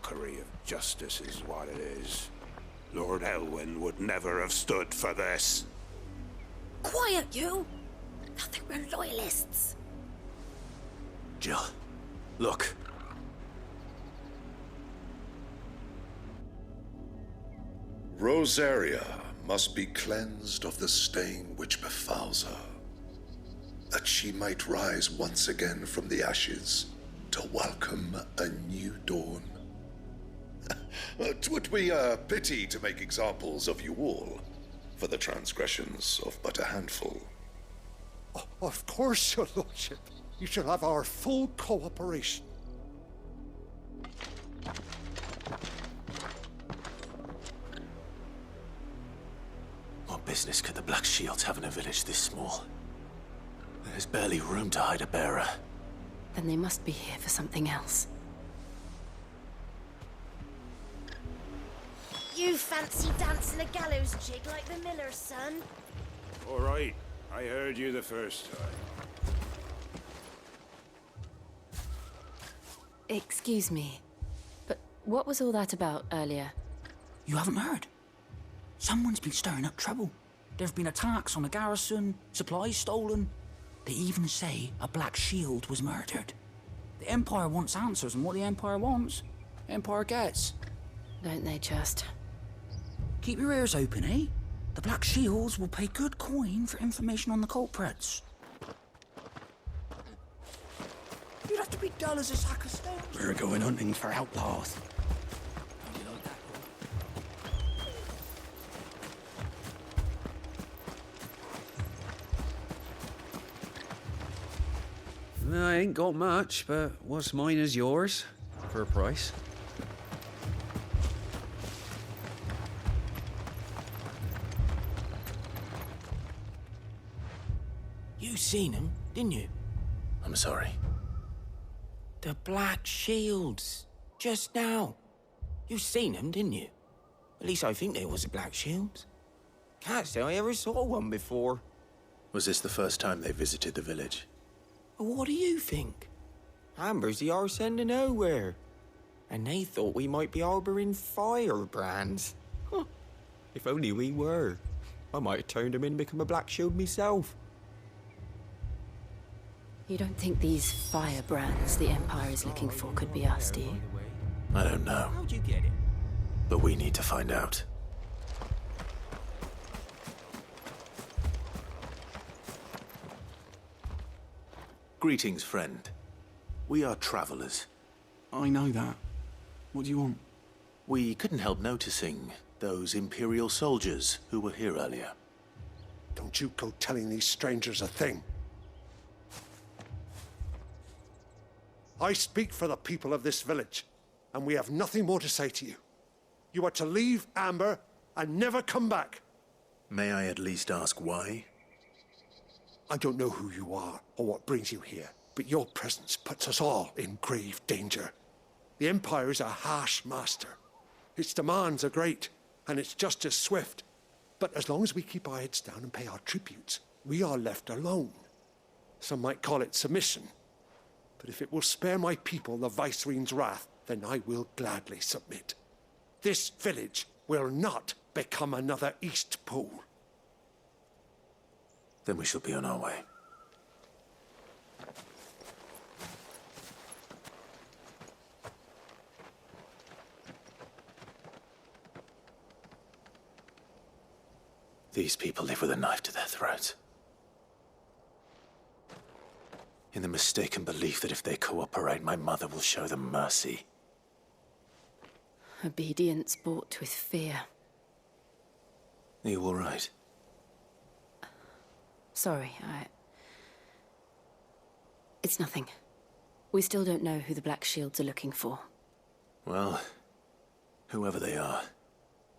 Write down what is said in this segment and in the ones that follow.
mockery of justice is what it is. Lord Elwyn would never have stood for this. Quiet, you! I think we're loyalists. Jill, look. Rosaria must be cleansed of the stain which befouls her, that she might rise once again from the ashes to welcome a new dawn. 'Twould be a pity to make examples of you all, for the transgressions of but a handful. Of course, your lordship. You shall have our full cooperation. What business could the Black Shields have in a village this small? There's barely room to hide a bearer. Then they must be here for something else. You fancy dancing a gallows jig like the miller's son? All right, I heard you the first time. Excuse me, but what was all that about earlier? You haven't heard? Someone's been stirring up trouble. There have been attacks on the garrison, supplies stolen. They even say a Black Shield was murdered. The Empire wants answers, and what the Empire wants, Empire gets. Don't they just? Keep your ears open, eh? The Black Shields will pay good coin for information on the culprits. You'd have to be dull as a sack of stones. We're going hunting for outlaws. I ain't got much, but what's mine is yours, for a price. You seen him, didn't you? I'm sorry. The Black Shields. Just now. You seen them, didn't you? At least I think there was a Black Shields. Can't say I ever saw one before. Was this the first time they visited the village? Well, what do you think? Amber's the arse end of nowhere. And they thought we might be harbouring firebrands. Huh. If only we were. I might have turned them in and become a Black Shield myself. You don't think these firebrands the Empire is looking for could be us, do you? I don't know. How'd you get it? But we need to find out. Greetings, friend. We are travelers. I know that. What do you want? We couldn't help noticing those Imperial soldiers who were here earlier. Don't you go telling these strangers a thing. I speak for the people of this village, and we have nothing more to say to you. You are to leave Amber and never come back. May I at least ask why? I don't know who you are or what brings you here, but your presence puts us all in grave danger. The Empire is a harsh master. Its demands are great, and its justice swift. But as long as we keep our heads down and pay our tributes, we are left alone. Some might call it submission. But if it will spare my people the Viceroy's wrath, then I will gladly submit. This village will not become another East Pool. Then we shall be on our way. These people live with a knife to their throats. In the mistaken belief that if they cooperate, my mother will show them mercy. Obedience bought with fear. Are you all right? Sorry, It's nothing. We still don't know who the Black Shields are looking for. Well, whoever they are,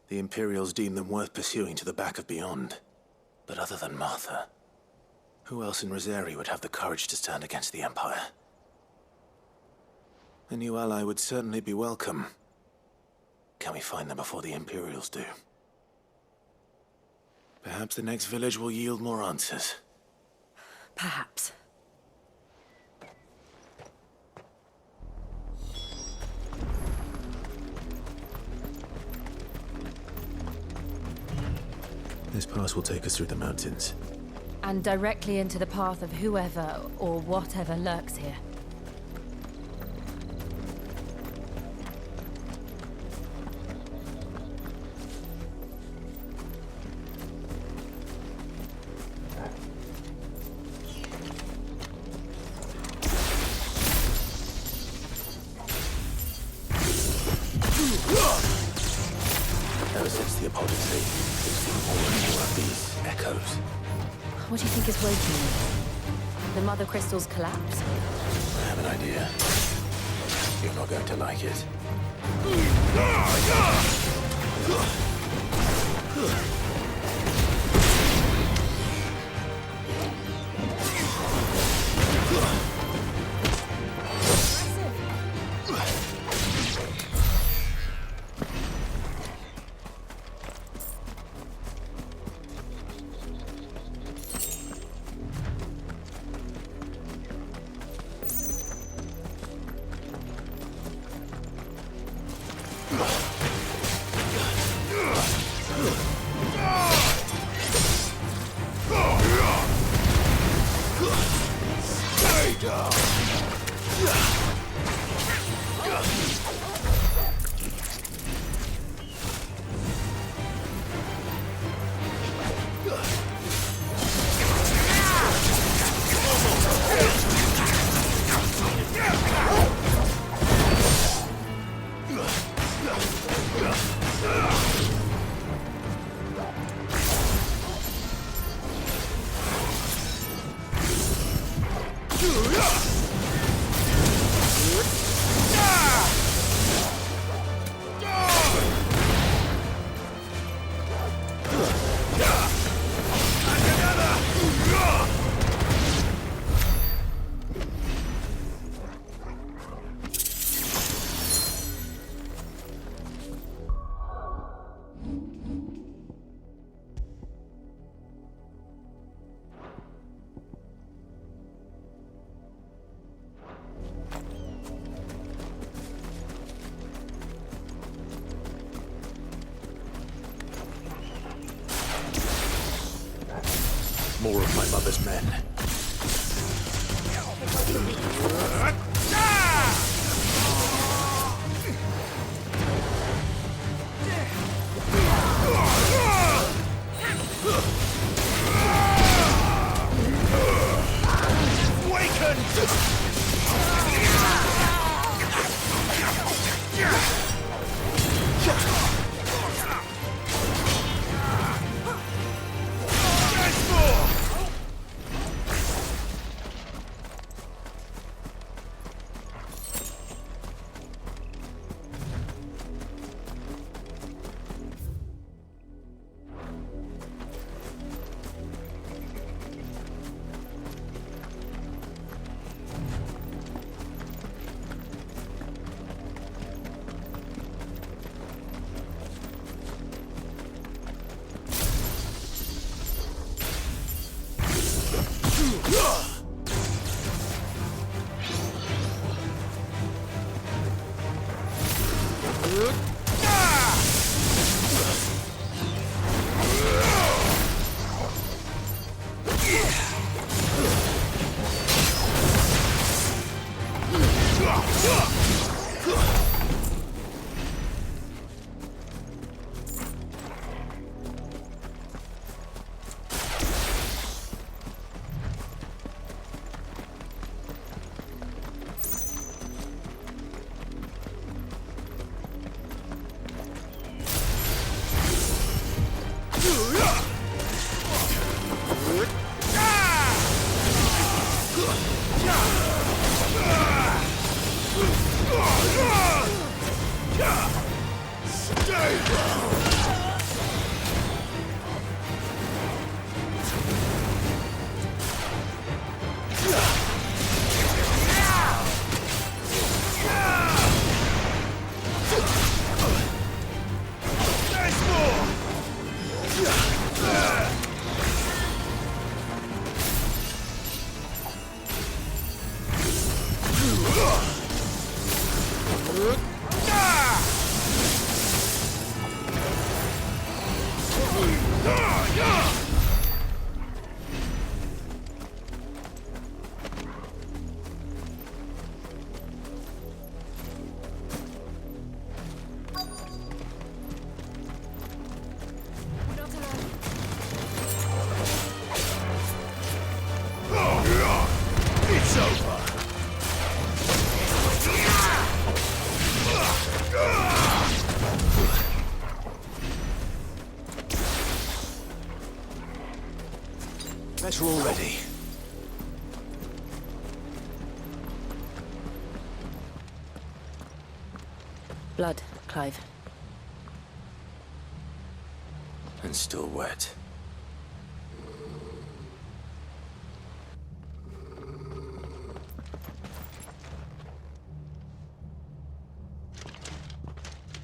the Imperials deem them worth pursuing to the back of beyond. But other than Martha, who else in Rosaria would have the courage to stand against the Empire? A new ally would certainly be welcome. Can we find them before the Imperials do? Perhaps the next village will yield more answers. Perhaps. This pass will take us through the mountains. And directly into the path of whoever or whatever lurks here. Ever since the Apocalypse, we've seen more and more of these echoes. What do you think is waking me? The Mother Crystal's collapse? I have an idea. You're not going to like it. More of my mother's men. Better already. Blood, Clive. And still wet.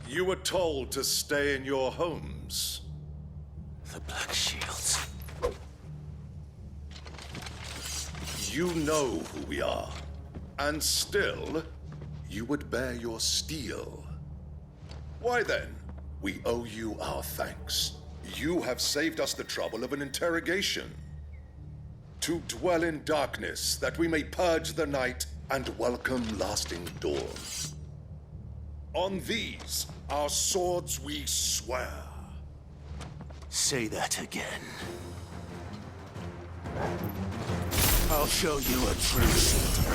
You were told to stay in your homes. The Black Shields. You know who we are. And still, you would bear your steel. Why then, we owe you our thanks. You have saved us the trouble of an interrogation. To dwell in darkness, that we may purge the night and welcome lasting dawn. On these, our swords we swear. Say that again. I'll show you a true shield of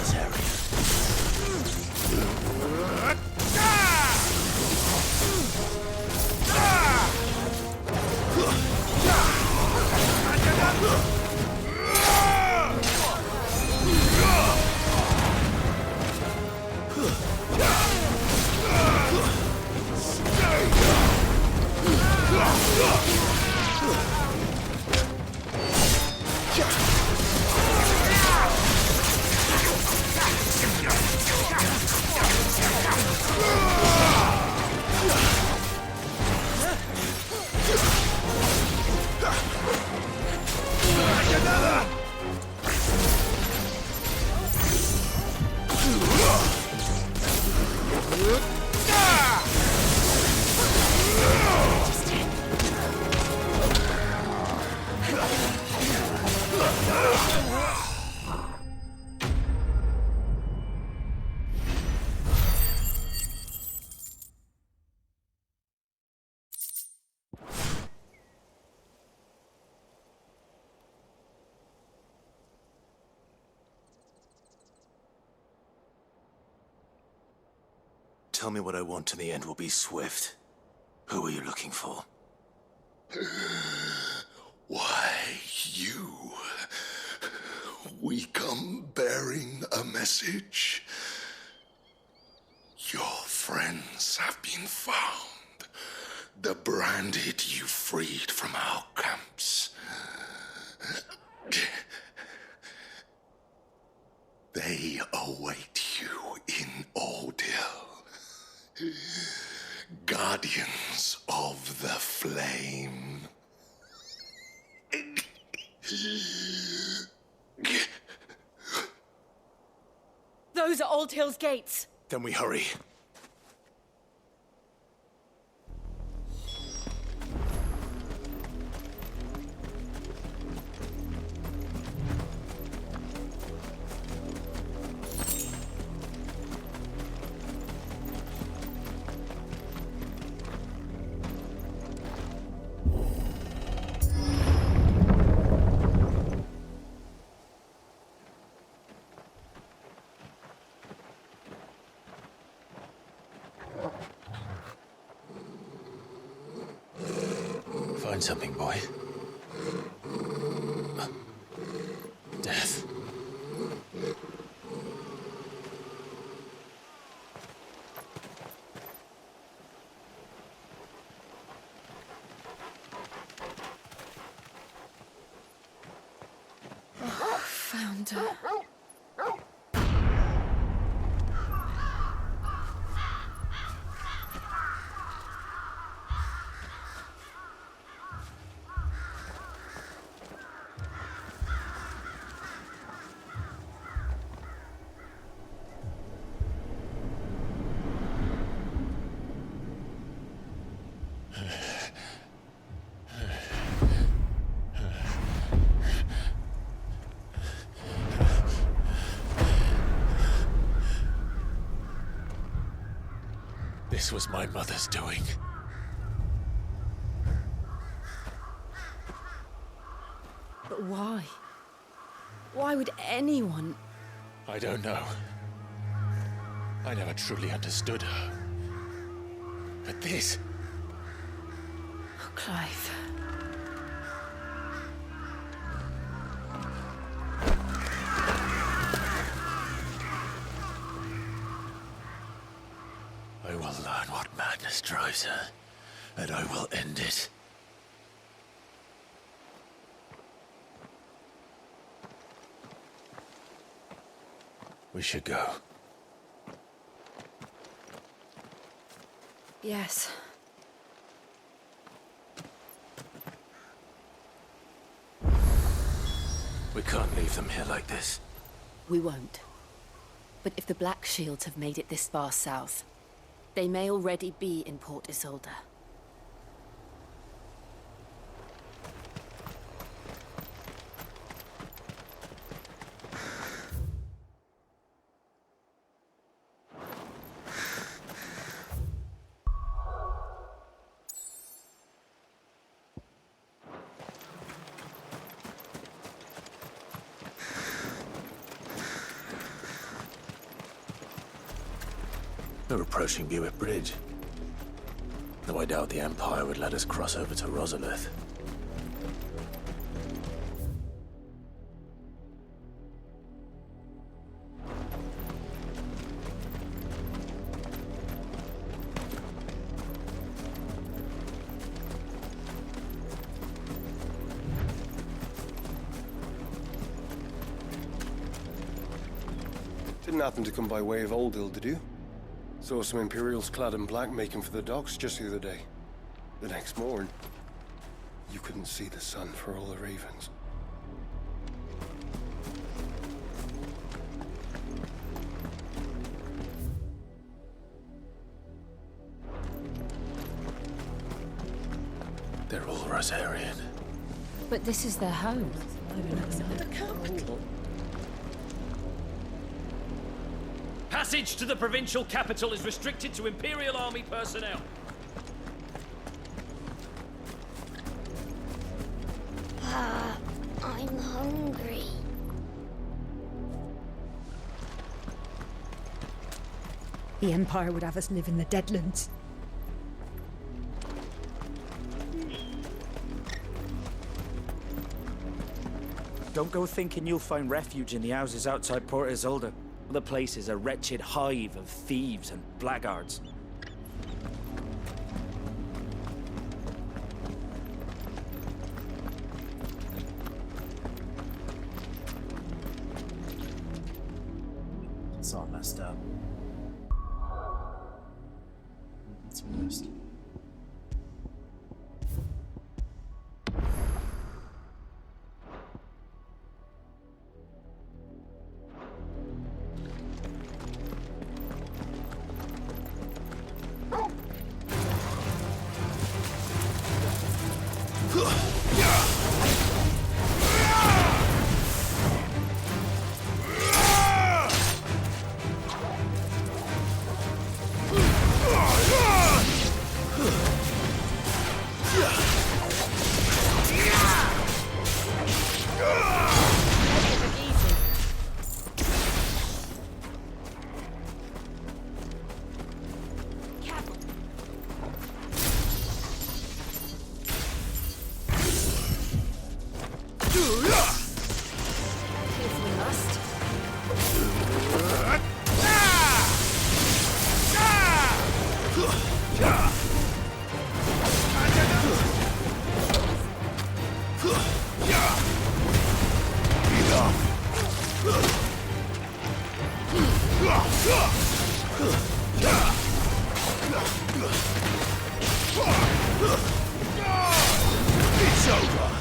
Tell me what I want and the end will be swift. Who are you looking for? Why, you. We come bearing a message. Your friends have been found. The branded you freed from our camps. They await you in Ordeal. Guardians of the Flame. Those are Old Hill's gates. Then we hurry. Find something, boy. Death. Found her. This was my mother's doing. But why? Why would anyone... I don't know. I never truly understood her. But this... Oh, Clive. madness drives her, and I will end it. We should go. Yes. We can't leave them here like this. We won't. But if the Black Shields have made it this far south, they may already be in Port Isolde. We're approaching Buick Bridge. Though I doubt the Empire would let us cross over to Rosalith. Didn't happen to come by way of Oldhill, did you? Saw some Imperials clad in black making for the docks just the other day. The next morn, you couldn't see the sun for all the ravens. They're all Rosarian. But this is their home. The capital. Passage to the provincial capital is restricted to Imperial Army personnel. I'm hungry. The Empire would have us live in the Deadlands. Don't go thinking you'll find refuge in the houses outside Port Isolde. The place is a wretched hive of thieves and blackguards. It's all messed up. It's worst. It's over!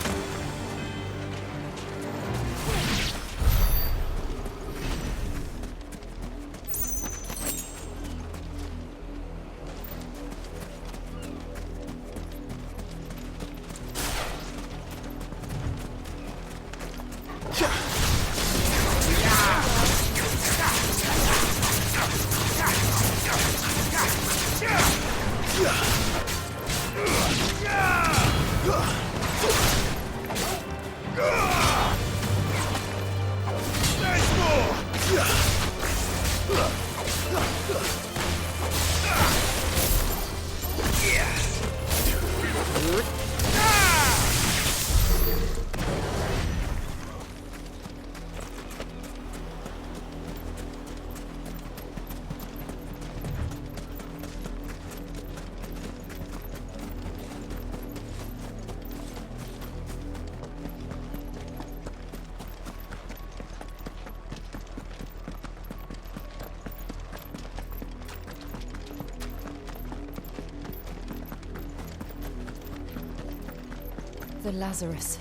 The Lazarus.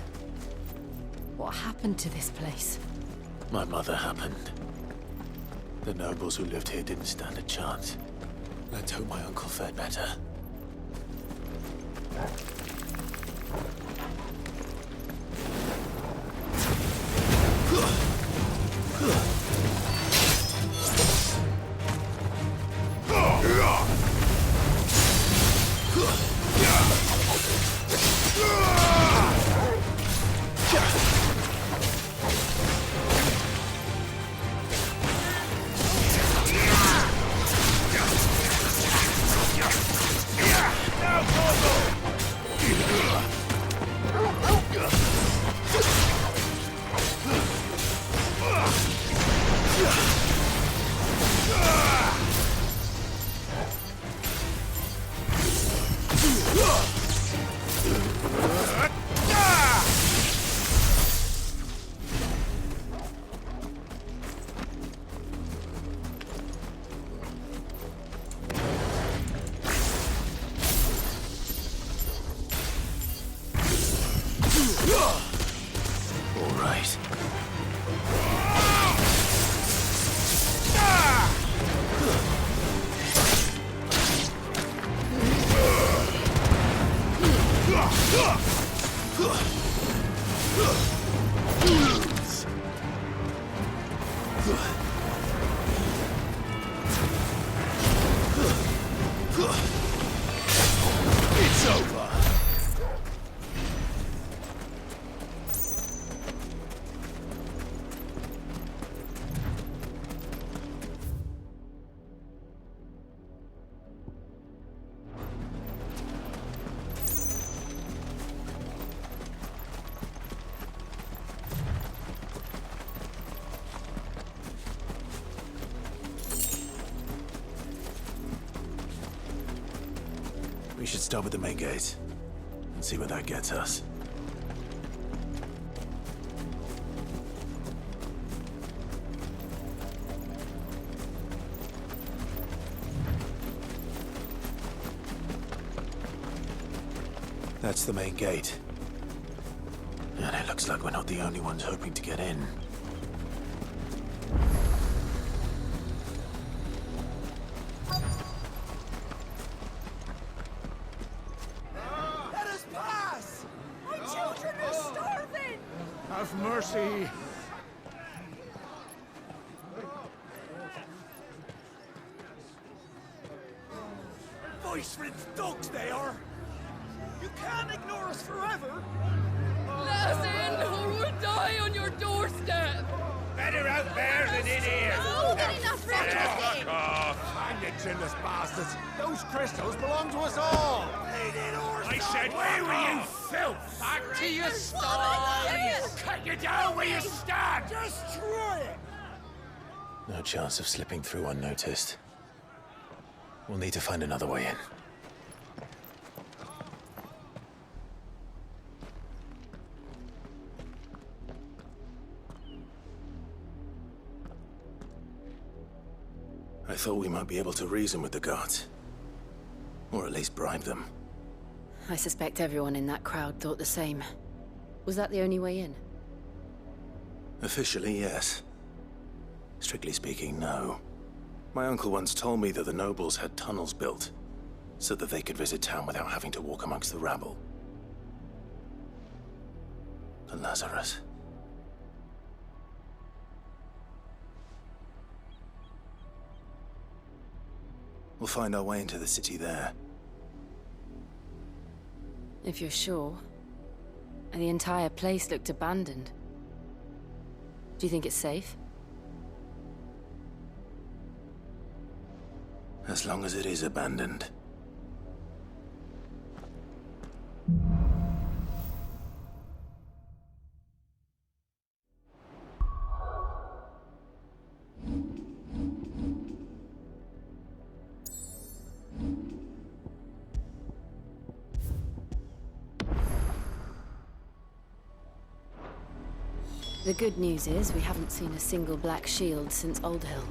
What happened to this place? My mother happened. The nobles who lived here didn't stand a chance. Let's hope my uncle fared better. It's over. We should start with the main gate and see where that gets us. That's the main gate. And it looks like we're not the only ones hoping to get in. Let us pass! My children are starving! Have mercy. Voice-rid dogs they are! You can't ignore us forever! Let us in, or we'll die on your doorstep! Better out there than in here! No, good enough for Fuck off! Hang it, chinless bastards! Those crystals belong to us all! I said, where were you, filth? Back to your stall! Cut you down where you stand! Destroy it! No chance of slipping through unnoticed. We'll need to find another way in. I thought we might be able to reason with the guards. Or at least bribe them. I suspect everyone in that crowd thought the same. Was that the only way in? Officially, yes. Strictly speaking, no. My uncle once told me that the nobles had tunnels built, so that they could visit town without having to walk amongst the rabble. The Lazarus. We'll find our way into the city there. If you're sure. The entire place looked abandoned. Do you think it's safe? As long as it is abandoned. The good news is we haven't seen a single black shield since Old Hill.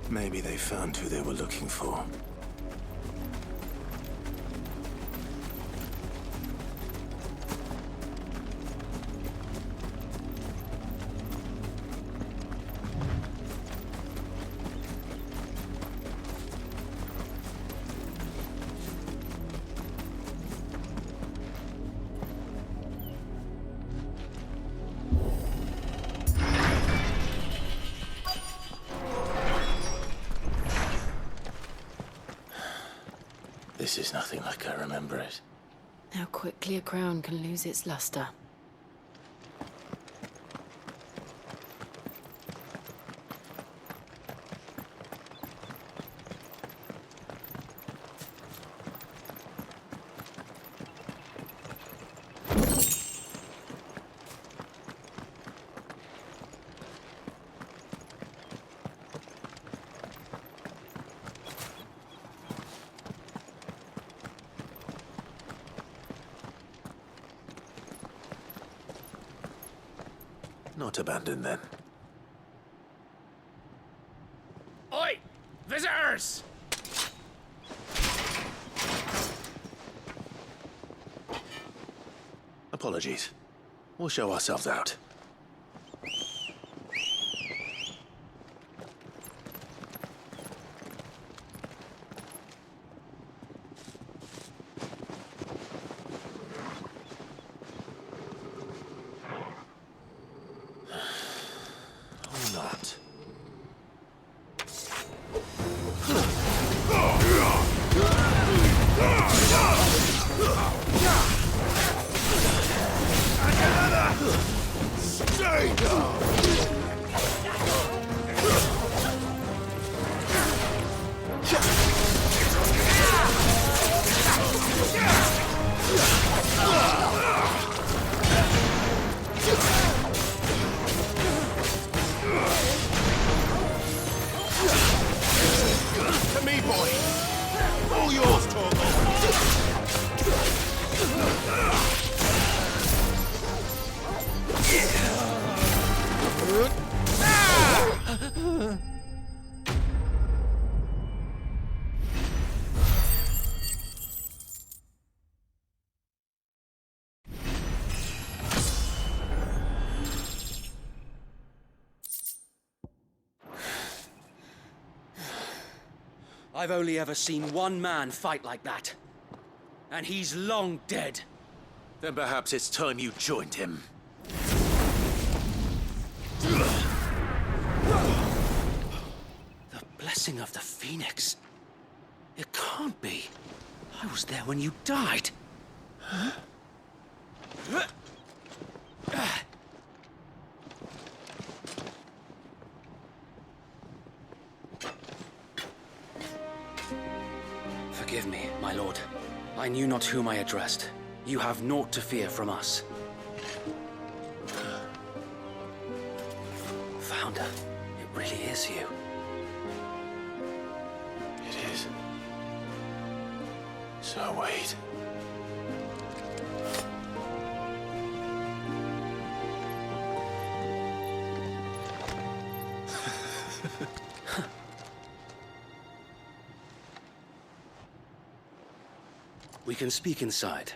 Maybe they found who they were looking for. This is nothing like I remember it. How quickly a crown can lose its luster. Not abandoned, then. Oi! Visitors! Apologies. We'll show ourselves out. Or not. To me, boy! All yours, Torgal! I've only ever seen one man fight like that. And he's long dead. Then perhaps it's time you joined him. The blessing of the Phoenix. It can't be. I was there when you died. Huh? Forgive me, my lord. I knew not whom I addressed. You have naught to fear from us. Founder, it really is you. It is. So wait. We can speak inside.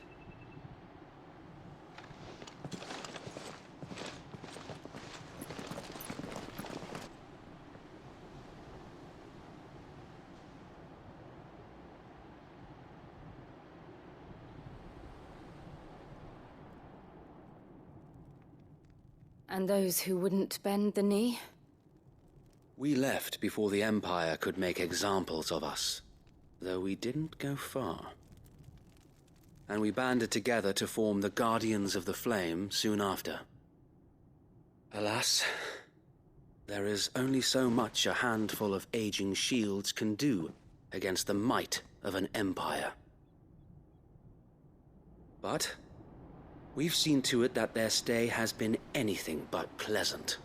And those who wouldn't bend the knee? We left before the Empire could make examples of us, though we didn't go far. And we banded together to form the Guardians of the Flame soon after. Alas, there is only so much a handful of aging shields can do against the might of an empire. But we've seen to it that their stay has been anything but pleasant.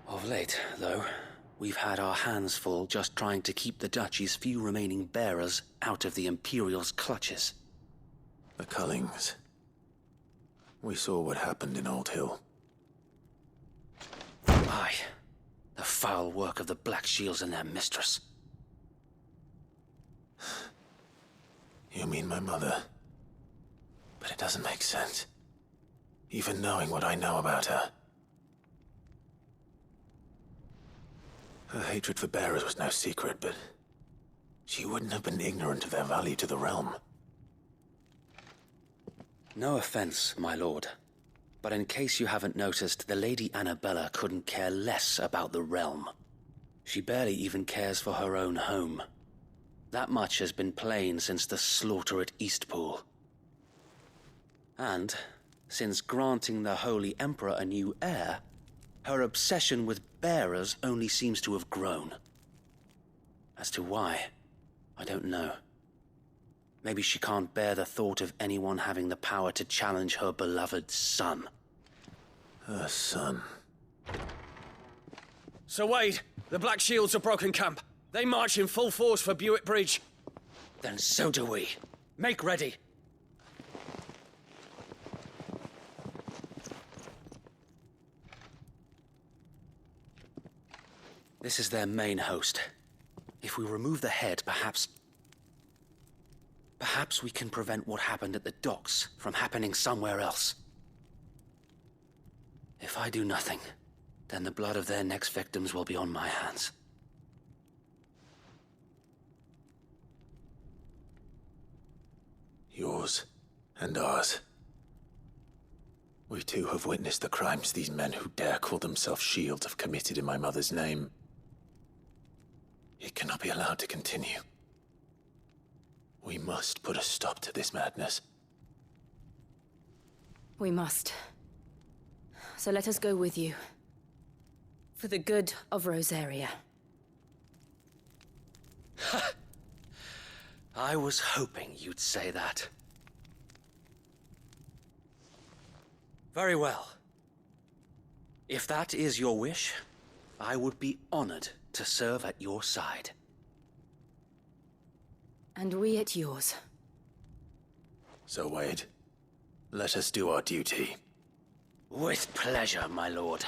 Of late, though, we've had our hands full just trying to keep the Duchy's few remaining bearers out of the Imperial's clutches. The Cullings. We saw what happened in Old Hill. Aye. The foul work of the Black Shields and their mistress. You mean my mother? But it doesn't make sense. Even knowing what I know about her. Her hatred for bearers was no secret, but she wouldn't have been ignorant of their value to the realm. No offense, my lord, but in case you haven't noticed, the Lady Annabella couldn't care less about the realm. She barely even cares for her own home. That much has been plain since the slaughter at Eastpool. And, since granting the Holy Emperor a new heir, her obsession with bearers only seems to have grown. As to why, I don't know. Maybe she can't bear the thought of anyone having the power to challenge her beloved son. Her son. Sir Wade, the Black Shields have broken camp. They march in full force for Buick Bridge. Then so do we. Make ready. This is their main host. If we remove the head, perhaps we can prevent what happened at the docks from happening somewhere else. If I do nothing, then the blood of their next victims will be on my hands. Yours and ours. We too have witnessed the crimes these men who dare call themselves shields have committed in my mother's name. It cannot be allowed to continue. We must put a stop to this madness. We must. So let us go with you. For the good of Rosaria. I was hoping you'd say that. Very well. If that is your wish, I would be honored to serve at your side. And we at yours. So, Wade, let us do our duty. With pleasure, my lord.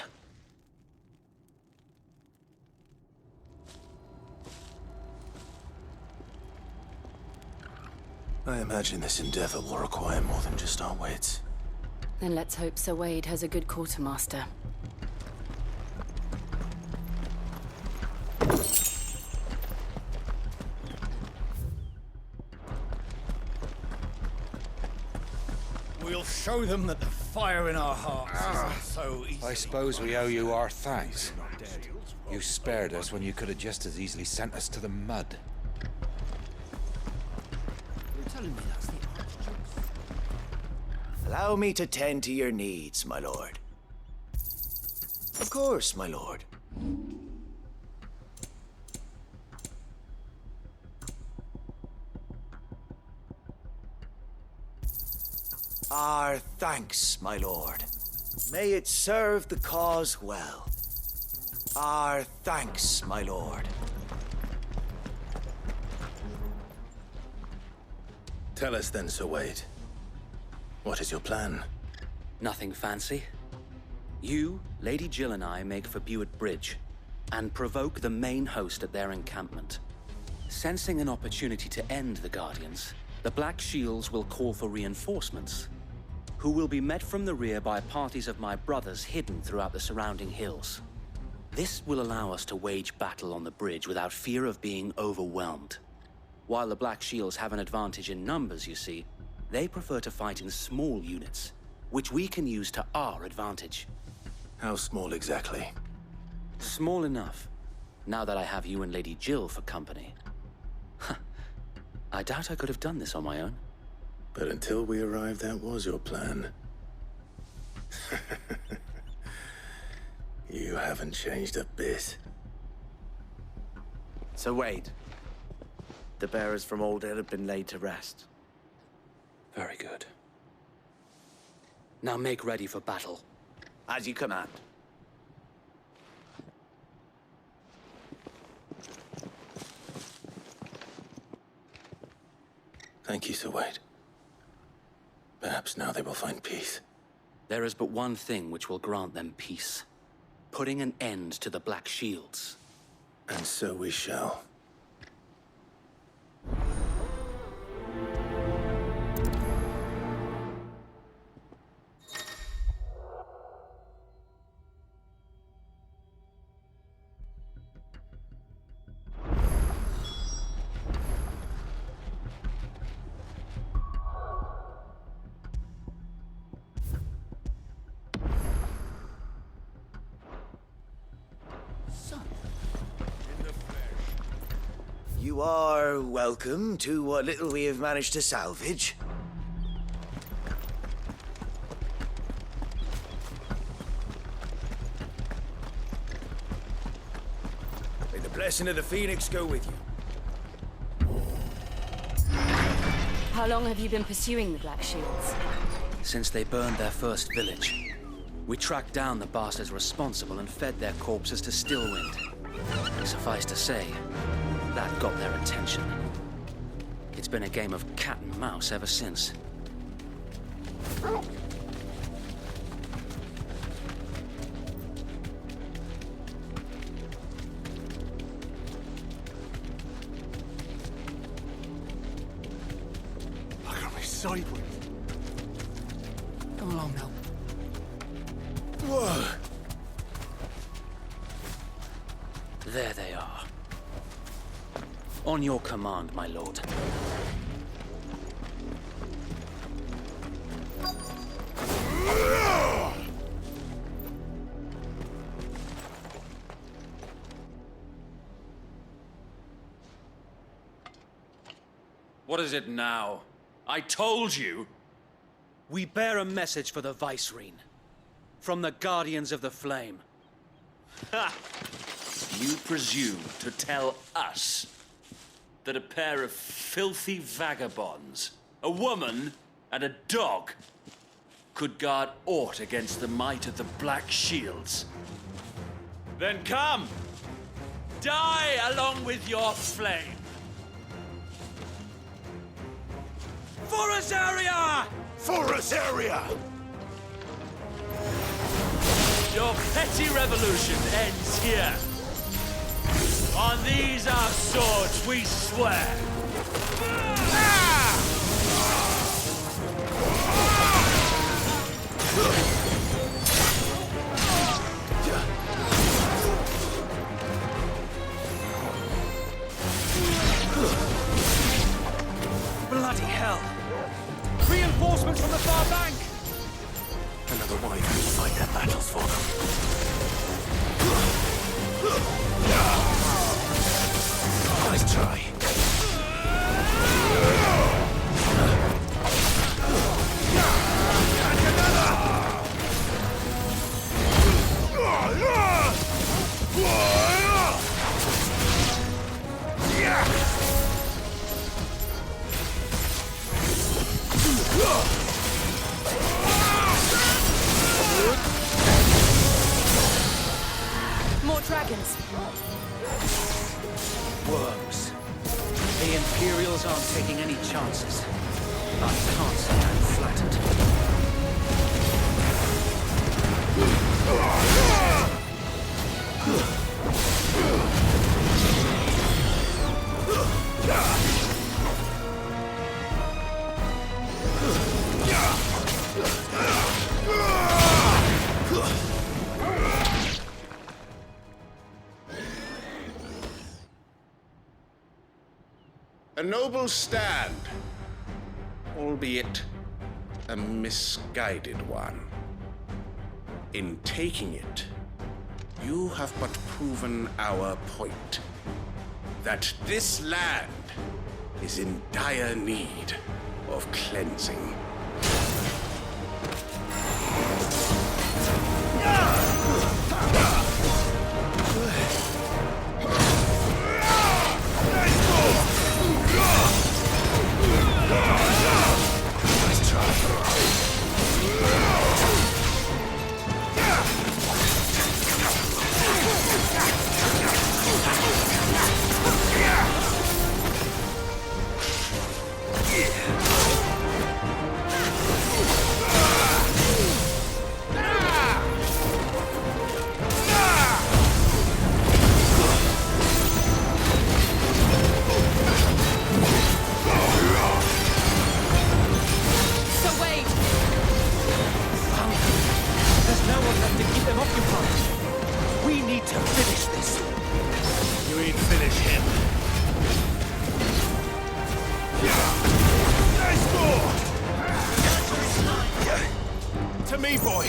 I imagine this endeavor will require more than just our wits. Then let's hope Sir Wade has a good quartermaster. We'll show them that the fire in our hearts isn't so easy. I suppose we owe you our thanks. You spared us when you could have just as easily sent us to the mud. You're telling me that's the Archduke's? Allow me to tend to your needs, my lord. Of course, my lord. Our thanks, my lord. May it serve the cause well. Our thanks, my lord. Tell us then, Sir Wade. What is your plan? Nothing fancy. You, Lady Jill and I make for Buick Bridge, and provoke the main host at their encampment. Sensing an opportunity to end the Guardians, the Black Shields will call for reinforcements, who will be met from the rear by parties of my brothers hidden throughout the surrounding hills. This will allow us to wage battle on the bridge without fear of being overwhelmed. While the Black Shields have an advantage in numbers, you see, they prefer to fight in small units, which we can use to our advantage. How small exactly? Small enough, now that I have you and Lady Jill for company. I doubt I could have done this on my own. But until we arrived, that was your plan. You haven't changed a bit. Sir Wade, the bearers from Old Hill have been laid to rest. Very good. Now make ready for battle. As you command. Thank you, Sir Wade. Perhaps now they will find peace. There is but one thing which will grant them peace. Putting an end to the Black Shields. And so we shall. You are welcome to what little we have managed to salvage. May the blessing of the Phoenix go with you. How long have you been pursuing the Black Shields? Since they burned their first village. We tracked down the bastards responsible and fed their corpses to Stillwind. Suffice to say, that got their attention. It's been a game of cat and mouse ever since. Look at me sideways. Come along now. Whoa! There they are. On your command, my lord. What is it now? I told you! We bear a message for the Vicereine. From the Guardians of the Flame. Ha! You presume to tell us that a pair of filthy vagabonds, a woman and a dog, could guard aught against the might of the Black Shields? Then come! Die along with your flame! For Azaria! For Azaria! Your petty revolution ends here. On these our swords we swear. Bloody hell! Reinforcements from the far bank! Another way to fight their battles for them. Nice try. More dragons. Worms. The Imperials aren't taking any chances. I can't say I'm flattered. A noble stand, albeit a misguided one. In taking it, you have but proven our point, that this land is in dire need of cleansing. To me, boy!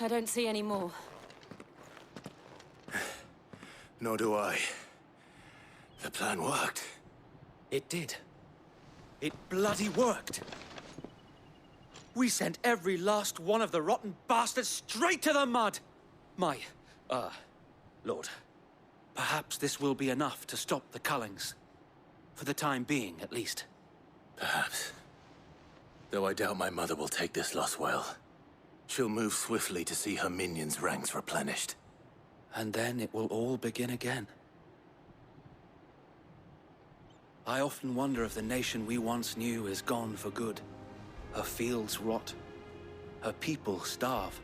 I don't see any more. Nor do I. The plan worked. It did. It bloody worked. We sent every last one of the rotten bastards straight to the mud! Lord, perhaps this will be enough to stop the Cullings. For the time being, at least. Perhaps. Though I doubt my mother will take this loss well. She'll move swiftly to see her minions' ranks replenished. And then it will all begin again. I often wonder if the nation we once knew is gone for good. Her fields rot. Her people starve.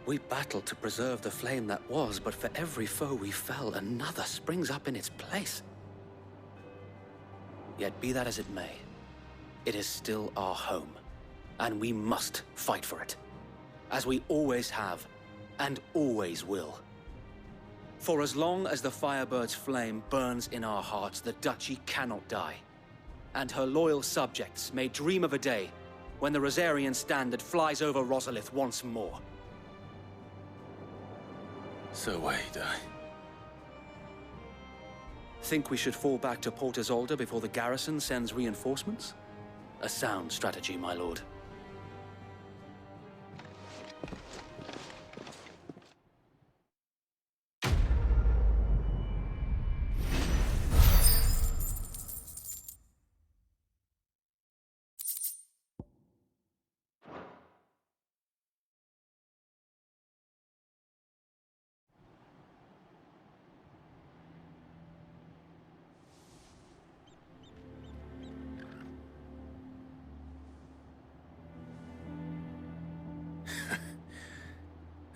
We battled to preserve the flame that was, but for every foe we fell, another springs up in its place. Yet be that as it may, it is still our home, and we must fight for it, as we always have, and always will. For as long as the Firebird's flame burns in our hearts, the Duchy cannot die, and her loyal subjects may dream of a day when the Rosarian standard flies over Rosalith once more. So wait, Think we should fall back to Port Isolde before the garrison sends reinforcements? A sound strategy, my lord.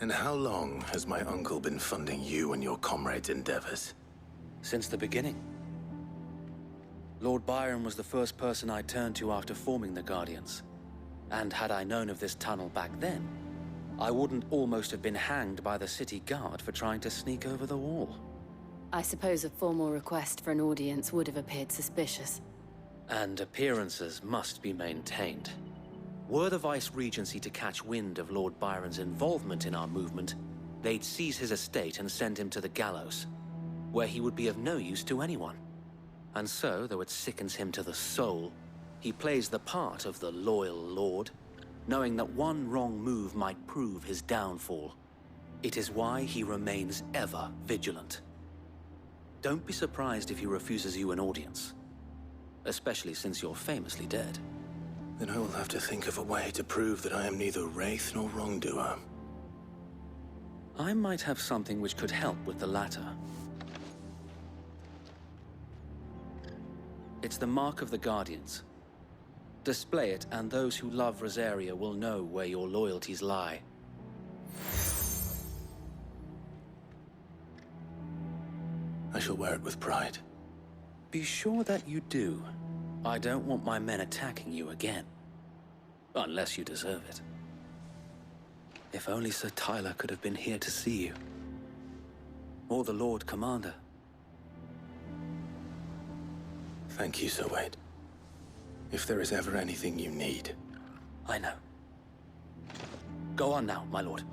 And how long has my uncle been funding you and your comrades' endeavors? Since the beginning. Lord Byron was the first person I turned to after forming the Guardians. And had I known of this tunnel back then, I wouldn't almost have been hanged by the city guard for trying to sneak over the wall. I suppose a formal request for an audience would have appeared suspicious. And appearances must be maintained. Were the Vice-Regency to catch wind of Lord Byron's involvement in our movement, they'd seize his estate and send him to the gallows, where he would be of no use to anyone. And so, though it sickens him to the soul, he plays the part of the loyal lord, knowing that one wrong move might prove his downfall. It is why he remains ever vigilant. Don't be surprised if he refuses you an audience, especially since you're famously dead. Then I will have to think of a way to prove that I am neither wraith nor wrongdoer. I might have something which could help with the latter. It's the mark of the Guardians. Display it, and those who love Rosaria will know where your loyalties lie. I shall wear it with pride. Be sure that you do. I don't want my men attacking you again. Unless you deserve it. If only Sir Tyler could have been here to see you. Or the Lord Commander. Thank you, Sir Wade. If there is ever anything you need. I know. Go on now, my lord.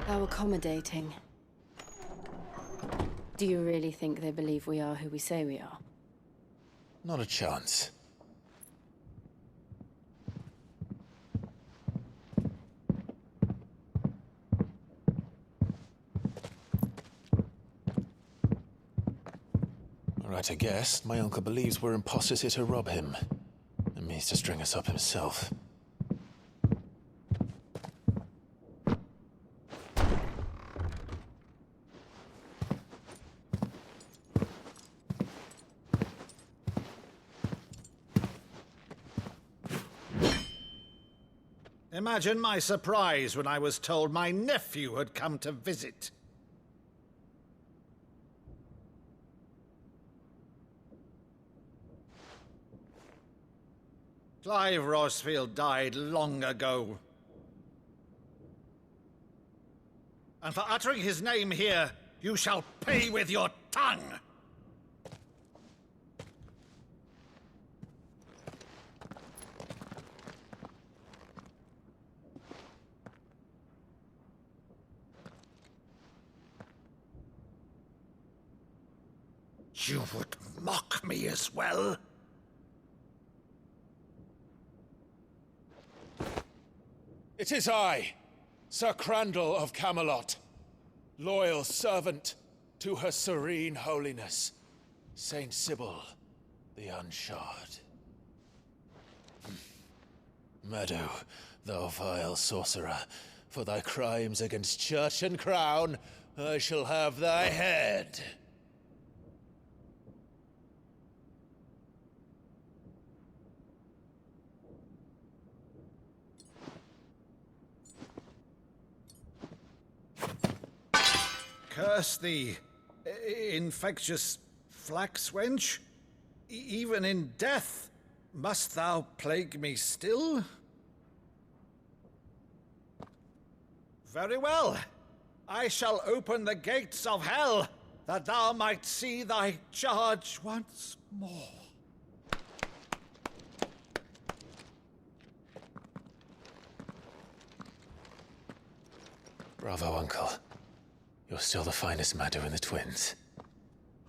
How accommodating. Do you really think they believe we are who we say we are? Not a chance. Right, I guess. My uncle believes we're imposters here to rob him. And means to string us up himself. Imagine my surprise when I was told my nephew had come to visit. Clive Rosfield died long ago. And for uttering his name here, you shall pay with your tongue! You would mock me as well? It is I, Sir Crandall of Camelot, loyal servant to Her Serene Holiness, Saint Sybil the Unshod. Meadow, thou vile sorcerer, for thy crimes against church and crown, I shall have thy head. Curse thee, infectious flax wench. Even in death, must thou plague me still? Very well. I shall open the gates of hell, that thou might see thy charge once more. Bravo, Uncle. You're still the finest Meadow in the twins.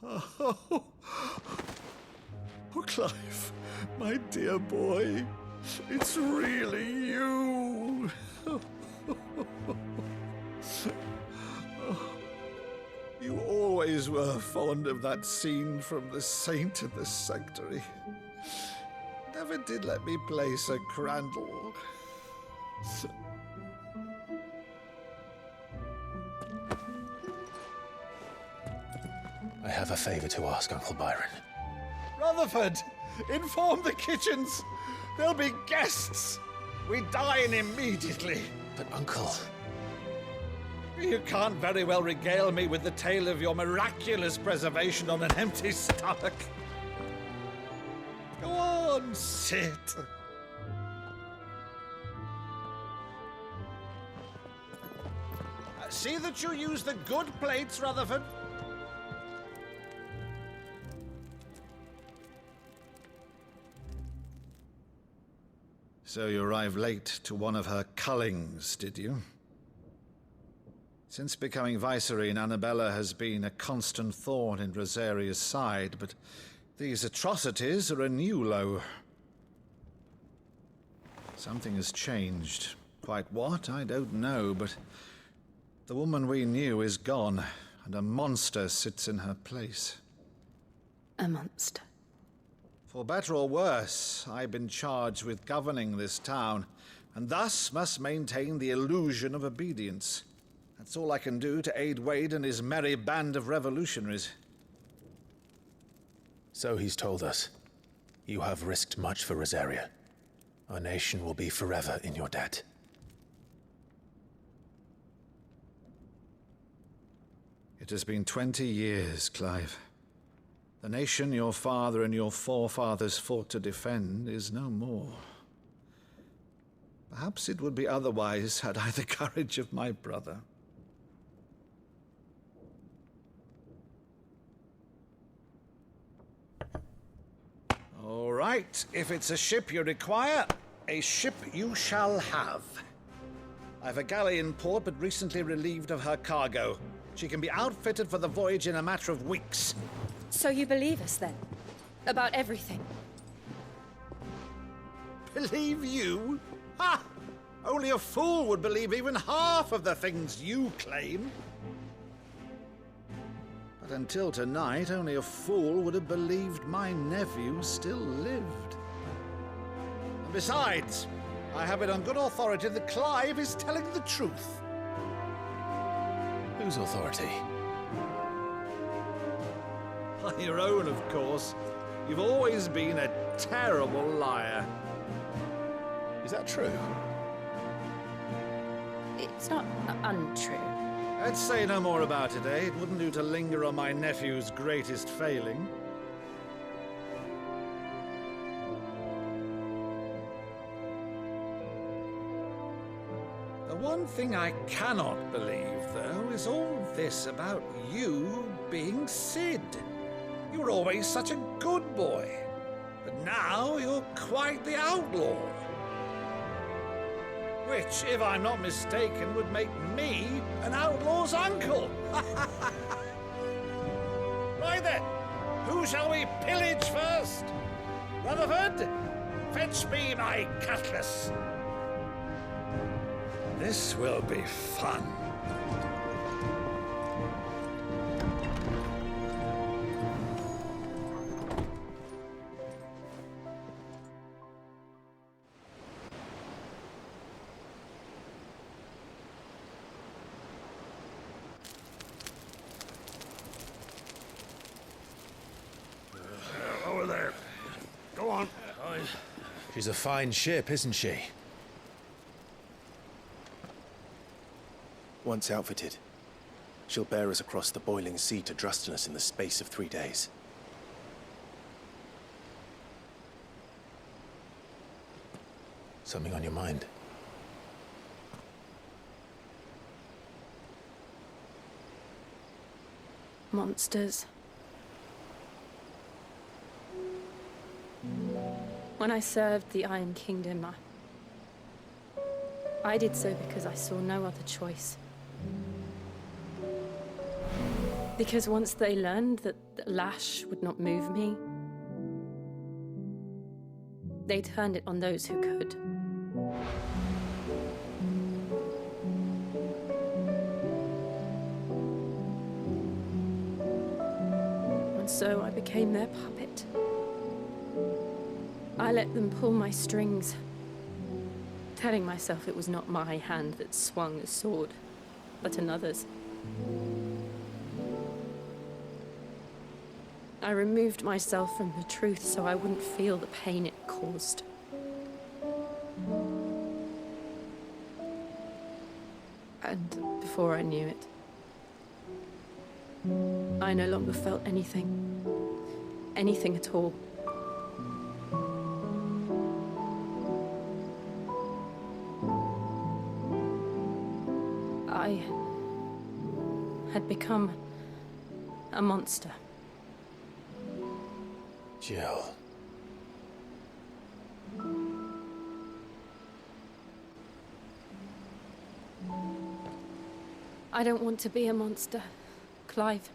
Oh, Clive, my dear boy, it's really you. You always were fond of that scene from The Saint in the Sanctuary. Never did let me play Sir Crandall. I have a favor to ask, Uncle Byron. Rutherford, inform the kitchens. There'll be guests. We dine immediately. But, Uncle... You can't very well regale me with the tale of your miraculous preservation on an empty stomach. Go on, sit. See that you use the good plates, Rutherford. So you arrived late to one of her cullings, did you? Since becoming Vicereine, Annabella has been a constant thorn in Rosaria's side, but these atrocities are a new low. Something has changed. Quite what, I don't know, but the woman we knew is gone, and a monster sits in her place. A monster? For better or worse, I've been charged with governing this town, and thus must maintain the illusion of obedience. That's all I can do to aid Wade and his merry band of revolutionaries. So he's told us. You have risked much for Rosaria. Our nation will be forever in your debt. It has been 20 years, Clive. The nation your father and your forefathers fought to defend is no more. Perhaps it would be otherwise had I the courage of my brother. All right, if it's a ship you require, a ship you shall have. I've a galley in port, but recently relieved of her cargo. She can be outfitted for the voyage in a matter of weeks. So you believe us, then? About everything? Believe you? Ha! Only a fool would believe even half of the things you claim. But until tonight, only a fool would have believed my nephew still lived. And besides, I have it on good authority that Clive is telling the truth. Whose authority? On your own, of course. You've always been a terrible liar. Is that true? It's not untrue. Let's say no more about it, eh? It wouldn't do to linger on my nephew's greatest failing. thing I cannot believe, though, is all this about you being Sid. You were always such a good boy, but now you're quite the outlaw. Which, if I'm not mistaken, would make me an outlaw's uncle. Right then, who shall we pillage first? Rutherford, fetch me my cutlass. This will be fun. Over there. Go on. She's a fine ship, isn't she? Once outfitted, she'll bear us across the boiling sea to Drustinus in the space of 3 days. Something on your mind? Monsters. When I served the Iron Kingdom, I did so because I saw no other choice. Because once they learned that the lash would not move me, they turned it on those who could. And so I became their puppet. I let them pull my strings, telling myself it was not my hand that swung the sword, but another's. I removed myself from the truth so I wouldn't feel the pain it caused. And before I knew it, I no longer felt anything. Anything at all. I had become a monster. Jill. I don't want to be a monster, Clive.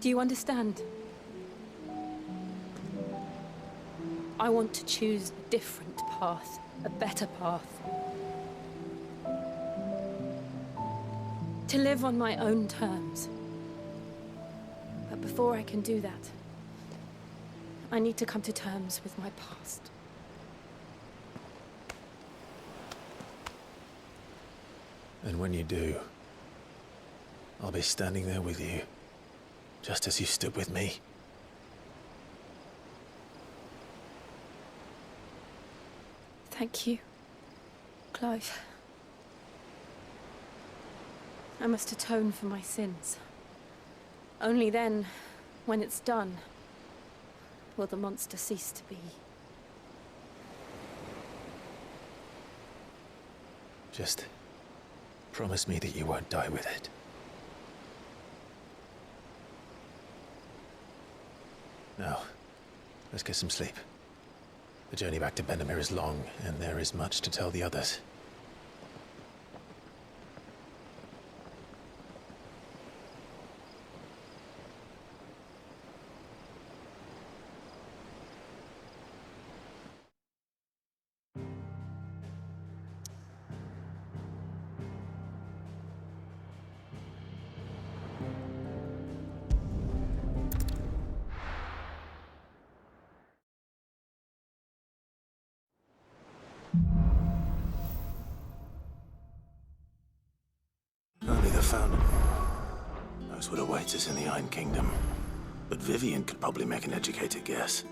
Do you understand? I want to choose a different path, a better path. To live on my own terms. But before I can do that, I need to come to terms with my past. And when you do, I'll be standing there with you, just as you stood with me. Thank you, Clive. I must atone for my sins. Only then, when it's done, will the monster cease to be. Just promise me that you won't die with it. Now, let's get some sleep. The journey back to Benamir is long, and there is much to tell the others. Only the Founder knows what awaits us in the Iron Kingdom. But Vivian could probably make an educated guess.